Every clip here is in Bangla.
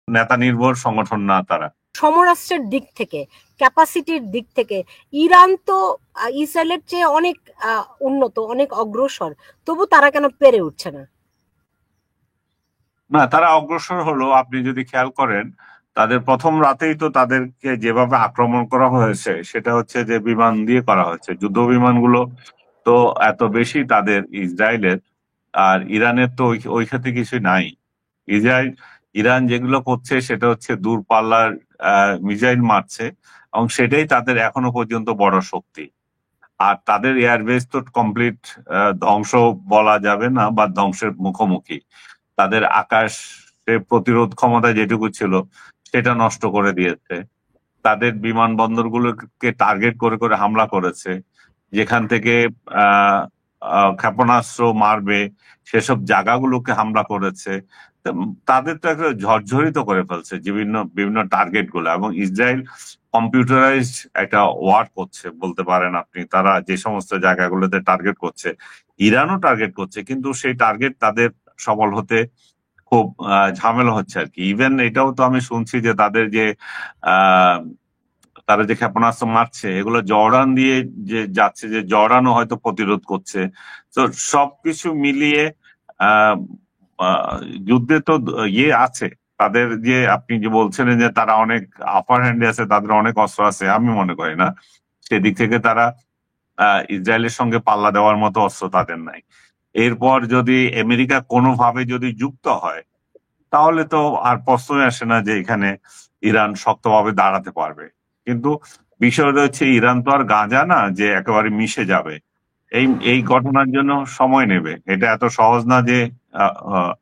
নেতা নির্ভর সংগঠন না তারা। সমরাস্ত্রের দিক থেকে, ক্যাপাসিটির দিক থেকে ইরান তো ইসরায়েলের চেয়ে অনেক উন্নত, অনেক অগ্রসর, তবু তারা কেন পেরে উঠছে না? না, তারা অগ্রসর হলো। আপনি যদি খেয়াল করেন, তাদের প্রথম রাতেই তো তাদেরকে যেভাবে আক্রমণ করা হয়েছে সেটা হচ্ছে যে বিমান দিয়ে করা হয়েছে, যুদ্ধ বিমানগুলো তো এত বেশি তাদের ইসরায়েলের। আর ইরানের তো ওই ক্ষেত্রে কিছু নাই। ইসরায়েল ইরান যেগুলো করছে সেটা হচ্ছে দূরপাল্লার মিসাইল মারছে, এবং সেটাই তাদের এখনো পর্যন্ত বড় শক্তি। আর তাদের এয়ারবেস তো কমপ্লিট ধ্বংস বলা যাবে না, বা ধ্বংসের মুখোমুখি। তাদের আকাশে প্রতিরোধ ক্ষমতা যেটুকু ছিল সেটা নষ্ট করে দিয়েছে। তাদের বিমানবন্দরগুলোকে টার্গেট করে করে হামলা করেছে, যেখান থেকে আহ ক্ষেপণাস্ত্র মারবে সেসব জায়গাগুলোকে হামলা করেছে। তো তাদের তো একটা ঝরঝরিত করে ফেলছে বিভিন্ন বিভিন্ন টার্গেট গুলো। এবং ইসরায়েল কম্পিউটারাইজড একটা ওয়ার করছে বলতে পারেন আপনি। তারা যে সমস্ত জায়গাগুলোতে টার্গেট করছে, ইরানও টার্গেট করছে, কিন্তু সেই টার্গেট তাদের সফল হতে খুব ঝামেলা হচ্ছে আর কি। ইভেন এটাও তো আমি শুনছি যে তাদের যে আহ তারা যে ক্ষেপণাস্ত্র মারছে এগুলো জর্ডান দিয়ে যে যাচ্ছে, যে জর্ডানও হয়তো প্রতিরোধ করছে। তো সবকিছু মিলিয়ে আহ আহ, যুদ্ধে তো ইয়ে আছে। তাদের যে আপনি যে বলছিলেন যে তারা অনেক আপার হ্যান্ডে আছে, তাদের অনেক অস্ত্র আছে, আমি মনে করি না। সেদিক থেকে তারা ইসরায়েলের সঙ্গে পাল্লা দেওয়ার মতো অস্ত্র তাদের নাই। এরপর যদি আমেরিকা কোনোভাবে যদি যুক্ত হয়, তাহলে তো আর প্রশ্নই আসে না যে এখানে ইরান শক্তভাবে দাঁড়াতে পারবে। কিন্তু বিষয়টা হচ্ছে, ইরান তো আর গাঁজা না যে একেবারে মিশে যাবে। এই এই ঘটনার জন্য সময় নেবে। এটা এত সহজ না যে আহ, আহ,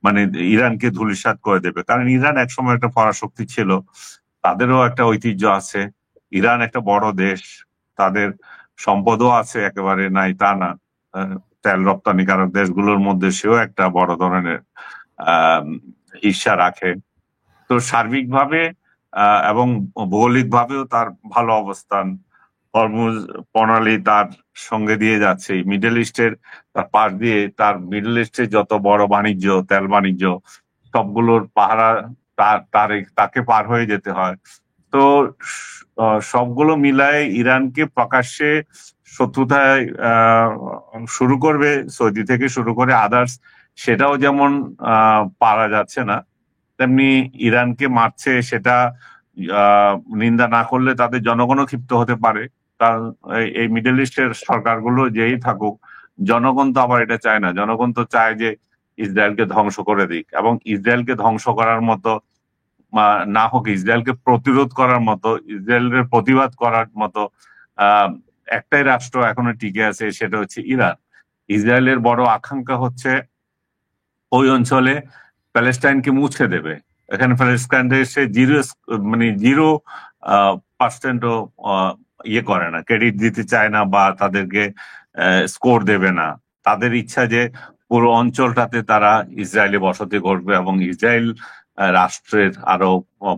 মানে ইরানকে ধূলিসাৎ করে দেবে। কারণ ইরান একসময় একটা পরাশক্তি ছিল, তাদেরও একটা ঐতিহ্য আছে। ইরান একটা বড় দেশ, তাদের সম্পদও আছে, একেবারে নাই তা না। আহ, তেল রপ্তানিকারক দেশগুলোর মধ্যে সেও একটা বড় ধরনের আহ ঈর্ষা রাখে। তো সার্বিকভাবে এবং ভৌগোলিকভাবেও তার ভালো অবস্থান। হরমুজ প্রণালী তার সঙ্গে দিয়ে যাচ্ছে। মিডল ইস্টের তার পাশ দিয়ে, তার মিডল ইস্টের যত বড় বাণিজ্য, তেল বাণিজ্য, সবগুলোর পাহারা তাকে পার হয়ে যেতে হয়। তো সবগুলো মিলায় ইরানকে প্রকাশ্যে শত্রুতায় শুরু করবে, সৌদি থেকে শুরু করে আদার্স, সেটাও যেমন পারা যাচ্ছে না, তেমনি ইরানকে মারছে সেটা আহ, নিন্দা না করলে তাদের জনগণও ক্ষিপ্ত হতে পারে। কারণ এই মিডল ইস্টের সরকারগুলো যেই থাকুক, জনগণ তো আবার এটা চায় না। জনগণ তো চায় যে ইসরায়েলকে ধ্বংস করে দিক, এবং ইসরায়েলকে ধ্বংস করার মতো না হোক, ইসরায়েলকে প্রতিরোধ করার মতো, ইসরায়েলের প্রতিবাদ করার মতো আহ একটাই রাষ্ট্র এখনো টিকে আছে, সেটা হচ্ছে ইরান। ইসরায়েলের বড় আকাঙ্ক্ষা হচ্ছে ওই অঞ্চলে প্যালেস্টাইনকে মুছে দেবে। এখানে প্যালেস্টাইনদের সে জিরো, মানে জিরো পার্সেন্টও ইয়ে করে না, ক্রেডিট দিতে চায় না, বা তাদেরকে স্কোর দেবে না। তাদের ইচ্ছা যে পুরো অঞ্চলটাতে তারা ইসরায়েলি বসতি করবে, এবং ইসরায়েল রাষ্ট্রের আরো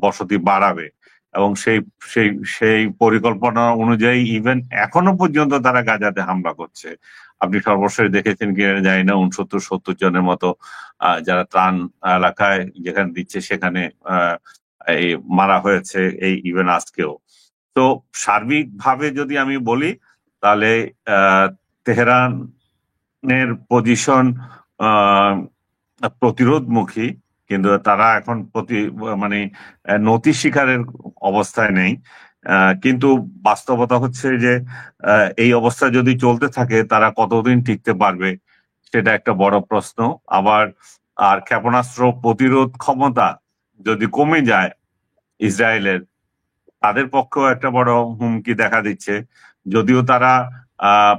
বসতি বাড়াবে। এবং সেই সেই সেই পরিকল্পনা অনুযায়ী ইভেন এখনো পর্যন্ত তারা গাজাতে হামলা করছে। আপনি সর্বশেষ দেখেছেন কি জানি না, 69-70 জনের মতো যারা ত্রাণ এলাকায় যেখানে দিচ্ছে সেখানে আহ, এই মারা হয়েছে, এই ইভেন আজকেও। তো সার্বিকভাবে যদি আমি বলি, তাহলে আহ, তেহরানের পজিশন প্রতিরোধমুখী, কিন্তু তারা এখন মানে নতি স্বীকারের অবস্থায় নেই। কিন্তু বাস্তবতা হচ্ছে যে এই অবস্থা যদি চলতে থাকে, তারা কতদিন টিকতে পারবে সেটা একটা বড় প্রশ্ন। আবার আর ক্ষেপণাস্ত্র প্রতিরোধ ক্ষমতা যদি কমে যায় ইসরায়েলের, তাদের পক্ষেও একটা বড় হুমকি দেখা দিচ্ছে। যদিও তারা আহ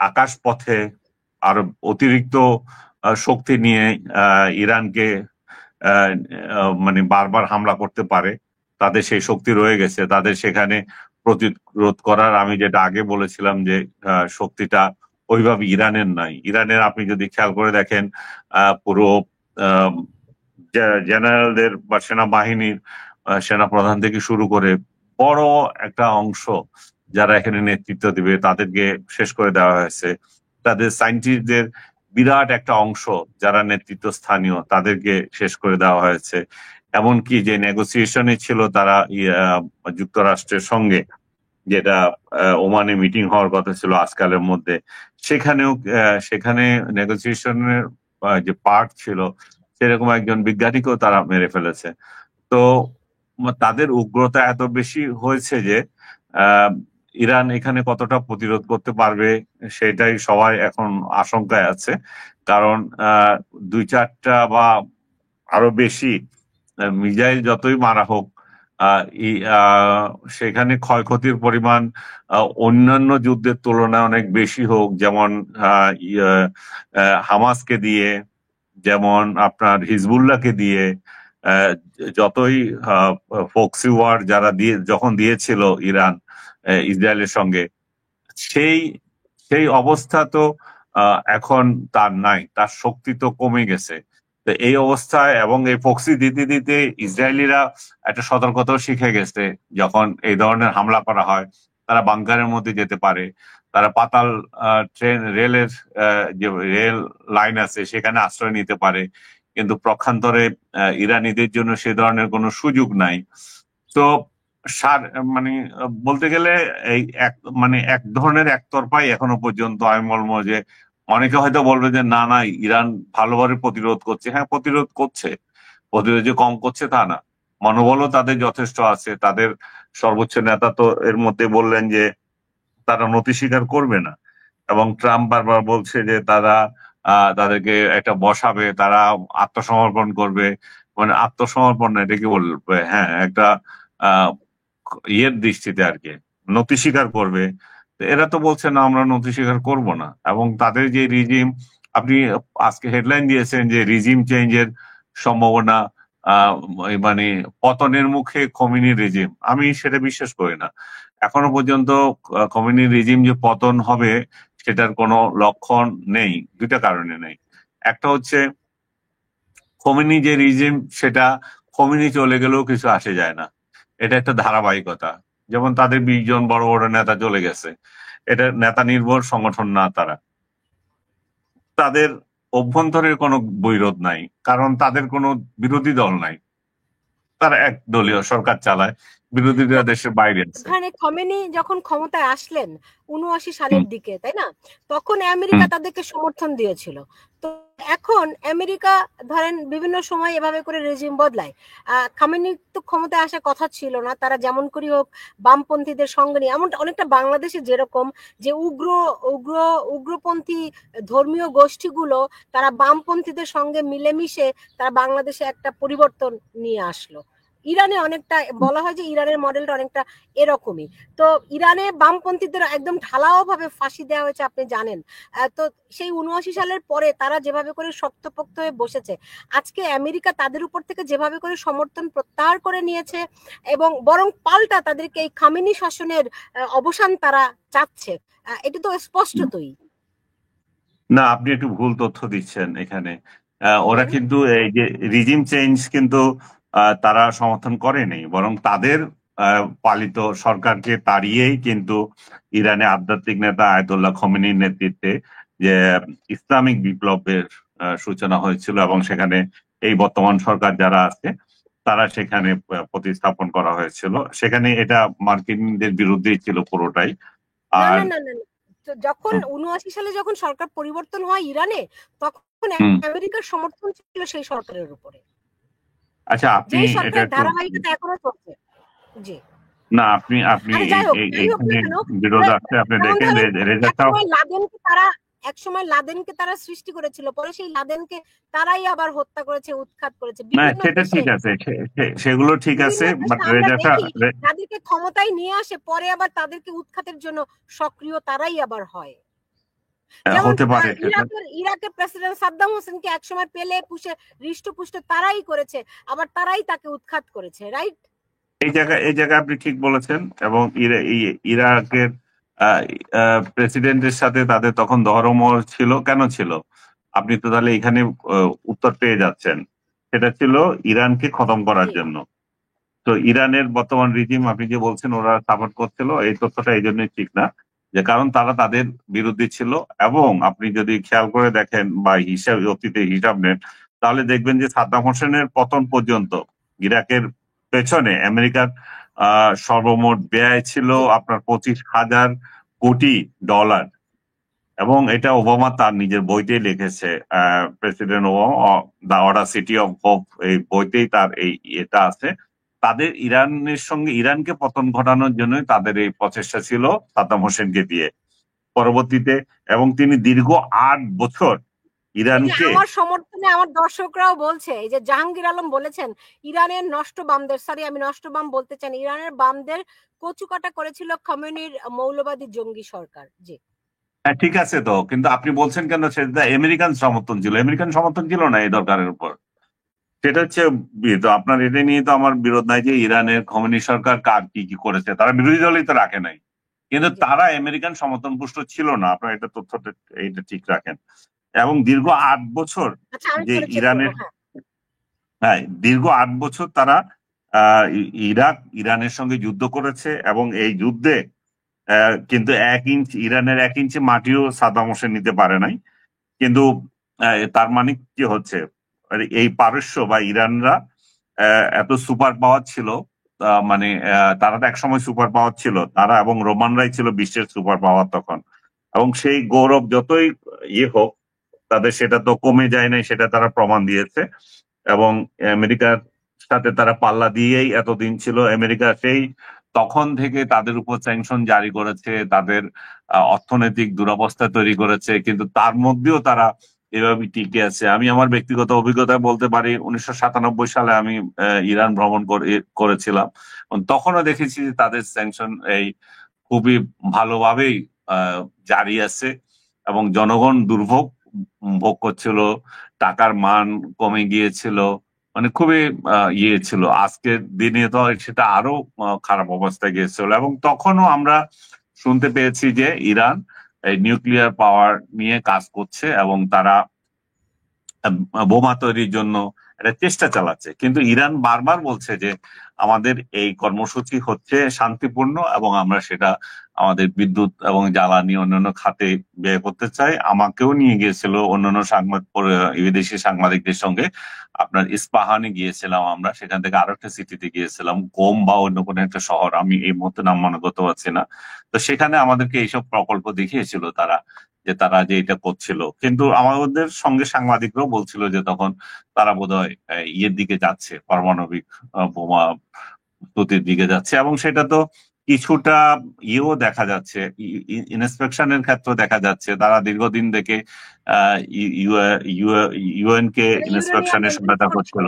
আকাশ পথে আরো অতিরিক্ত শক্তি নিয়ে ইরানকে আহ, মানে বারবার হামলা করতে পারে, তাদের সেই শক্তি রয়ে গেছে। তাদের সেখানে প্রতিরোধ করার, আমি যেটা আগে বলেছিলাম যে শক্তিটা ওইভাবে ইরানের নাই। ইরানের আপনি যদি খেয়াল করে দেখেন, পুরো আহ, জেনারেলদের বা সেনাবাহিনীর সেনাপ্রধান থেকে শুরু করে বড় একটা অংশ যারা এখানে নেতৃত্ব দিবে তাদেরকে শেষ করে দেওয়া হয়েছে। তাদের সায়েন্টিস্টদের বিরাট একটা অংশ যারা নেতৃত্ব স্থানীয়, তাদেরকে শেষ করে দেওয়া হয়েছে। এমনকি যে নেগোসিয়েশনে ছিল তারা যুক্তরাষ্ট্রের সঙ্গে, যেটা ওমানে মিটিং হওয়ার কথা ছিল আজকালের মধ্যে, সেখানেও সেখানে নেগোসিয়েশনের যে পার্ট ছিল সেরকম একজন বিজ্ঞানীকেও তারা মেরে ফেলেছে। তো তাদের উগ্রতা এত বেশি হয়েছে যে আহ, ইরান এখানে কতটা প্রতিরোধ করতে পারবে সেটাই সবাই এখন আশঙ্কায় আছে। কারণ দুই চারটা বা আরো বেশি মিসাইল যতই মারা হোক, আহ, ই- আহ, সেখানে ক্ষয়ক্ষতির পরিমাণ অন্যান্য যুদ্ধের তুলনায় অনেক বেশি হোক, যেমন হামাসকে দিয়ে, যেমন আপনার হিজবুল্লাহকে দিয়ে, আহ, যতই ফক্সি ওয়ার যারা যখন দিয়েছিল ইরান ইসরায়েলের সঙ্গে, সেই সেই অবস্থা তো এখন তার নাই, তার শক্তি তো কমে গেছে। তো এই অবস্থায় এবং এই ফক্সি দিতে দিতে ইসরায়েলিরা একটা সতর্কতাও শিখে গেছে। যখন এই ধরনের হামলা করা হয়, তারা বাংকারের মধ্যে যেতে পারে, তারা পাতাল ট্রেন রেলের যে রেল লাইন আছে সেখানে আশ্রয় নিতে পারে, কিন্তু পক্ষান্তরে ইরানিদের জন্য সে ধরনের কোনো সুযোগ নাই। তো সার মানে বলতে গেলে এই এক মানে এক ধরনের একতরফাই এখনো পর্যন্ত। আমি বলবো যে অনেকে হয়তো বলবে যে না না, ইরান ভালোভাবে প্রতিরোধ করছে। হ্যাঁ, প্রতিরোধ করছে, প্রতিরোধ যে কম করছে তা না, মনোবলও তাদের যথেষ্ট আছে। তাদের সর্বোচ্চ নেতা তো এর মধ্যে বললেন যে তারা নতি স্বীকার করবে না, এবং ট্রাম্প বারবার বলছে যে তারা তাদেরকে একটা বসাবে, তারা আত্মসমর্পণ করবে। মানে আত্মসমর্পণ না, এটা কি বলবে, হ্যাঁ একটা আহ ইয়ের দৃষ্টিতে আর কি, নতি স্বীকার করবে। তো এরা তো বলছে না, আমরা নতি স্বীকার করব না। এবং তাদের যে রিজিম, আপনি আজকে হেডলাইন দিয়েছেন যে রিজিম চেঞ্জের সম্ভাবনা, মানে পতনের মুখে খোমেনি রিজিম, আমি সেটা বিশ্বাস করি না। এখনো পর্যন্ত খোমেনি রিজিম যে পতন হবে সেটার কোনো লক্ষণ নেই, দুইটা কারণে নেই। একটা হচ্ছে খোমেনি যে রিজিম, সেটা খোমেনি চলে গেলেও কিছু আসে যায় না, এটা একটা ধারাবাহিকতা। যেমন তাদের 20 জন বড় বড় নেতা চলে গেছে, এটা নেতা নির্ভর সংগঠন না। তাদের অভ্যন্তরের কোনো বৈরোধ নাই, কারণ তাদের কোনো বিরোধী দল নাই, তারা এক দলীয় সরকার চালায়, বিরোধীরা দেশের বাইরে আছে। ওখানে খমেনি যখন ক্ষমতায় আসলেন 79 হুম, সালের দিকে, তাই না? তখন হুম। আমেরিকা তাদেরকে সমর্থন দিয়েছিল। তো এখন আমেরিকা ধরেন বিভিন্ন সময় এভাবে করে রেজিম বদলায়। খামেনি তো ক্ষমতায় আসার কথা ছিল না, তারা যেমন করি হোক বামপন্থীদের সঙ্গে নিয়ে, এমন অনেকটা বাংলাদেশে যেরকম যে উগ্র উগ্রপন্থী ধর্মীয় গোষ্ঠীগুলো তারা বামপন্থীদের সঙ্গে মিলেমিশে তারা বাংলাদেশে একটা পরিবর্তন নিয়ে আসলো। ইরানে অনেকটা বলা হয় যে ইরানের মডেলটা অনেকটা এরকমই। তো ইরানে বামপন্থীদের একদম ঢালাও ভাবে ফাঁসি দেওয়া হয়েছে, আপনি জানেন। তো সেই 79 সালের পরে তারা যেভাবে করে শক্তপোক্ত হয়ে বসেছে, আজকে আমেরিকা তাদের উপর থেকে যেভাবে করে সমর্থন প্রত্যাহার করে নিয়েছে এবং বরং পাল্টা তাদেরকে এই খামেনি শাসনের অবসান তারা চাচ্ছে, এটা তো স্পষ্টতই। না, আপনি একটু ভুল তথ্য দিচ্ছেন এখানে। ওরা হুম। কিন্তু এই যে রিজিম চেঞ্জ কিন্তু তারা সমর্থন করেনি, বরং তাদের পালিত সরকারকে তাড়িয়েই কিন্তু ইরানে আধ্যাত্মিক নেতা আয়াতুল্লাহ খমেনির নেতৃত্বে যে ইসলামিক বিপ্লবের সূচনা হয়েছিল, এবং সেখানে এই বর্তমান সরকার যারা আছে তারা সেখানে প্রতিস্থাপন করা হয়েছিল। সেখানে এটা মার্কিনদের বিরুদ্ধেই ছিল পুরোটাই। না আর না না না না। তো যখন 79 সালে যখন সরকার পরিবর্তন হয় ইরানে, তখন হুম, আমেরিকার সমর্থন ছিল সেই সরকারের উপরে, আচ্ছা, আপনি যেই এটা সরকারের একটু, ধারাবাহিকতা এখনো চলছে। জি। না আপনি আপনি আরে এই যাই হোক, যাই হোক এইখানে না কেন, বিরোধ আছে, আপনি যেমন দেখেন ধরেন রেজাল্টটাও। একসময় লাদেনকে তারা একসময় লাদেনকে তারা সৃষ্টি করেছিল, পরে সেই লাদেনকে তারাই আবার হত্যা করেছে, উৎখাত করেছে না, বিভিন্ন সেটা দেশে। ঠিক আছে, সেগুলো ঠিক আছে, বিভিন্ন দেশে বাট আমরা রেজাল্টটা দেখি তাদেরকে ক্ষমতায় নিয়ে আসে, পরে আবার তাদেরকে উৎখাতের জন্য সক্রিয় তারাই আবার হয়। যেমন হতে পারে সেটা। ইরাকের প্রেসিডেন্ট সাদ্দাম হোসেনকে একসময় পেলে পুষে হৃষ্টপুষ্ট তারাই করেছে, আবার তারাই তাকে উৎখাত করেছে, রাইট? এই জায়গায় আপনি ঠিক বলেছেন। এবং ইরাকের প্রেসিডেন্টের সাথে তাদের তখন ধর্মমহল ছিল, কেন ছিল? আপনি তো তাহলে এখানে উত্তর পেয়ে যাচ্ছেন। সেটা ছিল ইরানকে খতম করার জি। জন্য। তো ইরানের বর্তমান রিজিম আপনি যে বলছেন ওরা সাপোর্ট করছিল, এই তথ্যটা এই জন্যই ঠিক না, যে কারণ তারা তাদের বিরুদ্ধে ছিল। এবং আপনি যদি খেয়াল করে দেখেন বা অতীতে হিসাব নেন, তাহলে দেখবেন যে সাদ্দাম হোসেনের পতন পর্যন্ত ইরাকের পেছনে আমেরিকার সর্বমোট ব্যয় ছিল জি আপনার 25,000 কোটি ডলার। এবং এটা ওবামা তার নিজের বইতেই লিখেছে, president Obama, the Audacity of hope, এই বইতেই তার এই এটা আছে। তাদের ইরানের সঙ্গে ইরানকে পতন ঘটানোর জন্যই তাদের এই প্রচেষ্টা ছিল সাদ্দাম হোসেনকে দিয়ে পরবর্তীতে। এবং তিনি দীর্ঘ 8 বছর এই যে ইরানকে আমার সমর্থনে আমার দর্শকরাও বলছে, এই যে জাহাঙ্গীর আলম বলেছেন ইরানের নষ্ট বামদের, সরি আমি নষ্ট বাম বলতে চান, ইরানের বামদের কচুকাটা করেছিল খমেনির মৌলবাদী জঙ্গি সরকার। জি হ্যাঁ, ঠিক আছে তো, কিন্তু আপনি বলছেন কেন সেটা আমেরিকান সমর্থন ছিল? আমেরিকান সমর্থন ছিল না এই দরকারের উপর। সেটা হচ্ছে তো আপনার এটা নিয়ে তো আমার বিরোধ নাই যে ইরানের খমেনি সরকার কার কি কি করেছে, তারা বিরোধী দলই তো রাখে নাই, কিন্তু জি তারা আমেরিকান সমর্থন পুষ্ট ছিল না। আপনার এটা তথ্যটা এইটা ঠিক রাখেন। এবং দীর্ঘ 8 বছর আচ্ছা আমি যে পরে চেক করবো। ইরানের, হ্যাঁ হ্যাঁ, দীর্ঘ 8 বছর তারা ইরাক ইরানের সঙ্গে যুদ্ধ করেছে। এবং এই যুদ্ধে কিন্তু 1 ইঞ্চ ইরানের 1 ইঞ্চি মাটিও সাদ্দাম হোসেন নিতে পারে নাই। কিন্তু তার মানে কি হচ্ছে, এই পারস্য বা ইরানরা এত সুপার পাওয়ার ছিল, মানে তারা তো একসময় সুপার পাওয়ার ছিল তারা, এবং রোমানরাই ছিল বিশ্বের সুপার পাওয়ার তখন। এবং সেই গৌরব যতই হোক, তাদের সেটা তো কমে যায় নাই, সেটা তারা প্রমাণ দিয়েছে। এবং আমেরিকার সাথে তারা পাল্লা দিয়েই এতদিন ছিল। আমেরিকা সেই তখন থেকে তাদের উপর স্যাংশন জারি করেছে, তাদের অর্থনৈতিক দুরবস্থা তৈরি করেছে, কিন্তু তার মধ্যেও তারা এভাবে টিকে আছে। আমি আমার ব্যক্তিগত অভিজ্ঞতায় বলতে পারি, 1997 সালে আমি ইরান ভ্রমণ করেছিলাম। তখনও দেখেছি যে তাদের স্যাংশন এই খুবই ভালোভাবেই জারি আছে, এবং জনগণ দুর্ভোগ ভোগ করছিল, টাকার মান কমে গিয়েছিল, মানে খুবই ছিল। আজকের দিনে তো সেটা আরো খারাপ অবস্থায় গিয়েছিল। এবং তখনও আমরা শুনতে পেয়েছি যে ইরান এই নিউক্লিয়ার পাওয়ার নিয়ে কাজ করছে, এবং তারা বোমা তৈরির জন্য একটা চেষ্টা চালাচ্ছে। কিন্তু ইরান বারবার বলছে যে আমাদের এই কর্মসূচি হচ্ছে শান্তিপূর্ণ, এবং আমরা সেটা আমাদের বিদ্যুৎ এবং জ্বালানি অন্যান্য খাতে ব্যয় করতে চাই। আমাকেও নিয়ে গিয়েছিল অন্যান্য বিদেশি সাংবাদিকদের সঙ্গে, আপনার ইস্পাহানে গিয়েছিলাম আমরা, সেখান থেকে আরো একটা সিটিতে গিয়েছিলাম, কোম বা অন্য কোনো একটা শহর, আমি এই মুহূর্তে নাম মনে করতে পারছি না। তো সেখানে আমাদেরকে এইসব প্রকল্প দেখিয়েছিল তারা, যে তারা যে এটা করছিল। কিন্তু আমাদের সঙ্গে সাংবাদিকরাও বলছিল যে তখন তারা বোধহয় ইয়ের দিকে যাচ্ছে, পারমাণবিক বোমা প্রস্তুতির দিকে যাচ্ছে। এবং সেটা তো কিছুটা ইয়েও দেখা যাচ্ছে, ইন্সপেকশনের ক্ষেত্রে দেখা যাচ্ছে, তারা দীর্ঘদিন থেকে ইউএন কে ইউরেনিয়াম ইন্সপেকশনের এনরিচ সহায়তা করছিল। করছিল।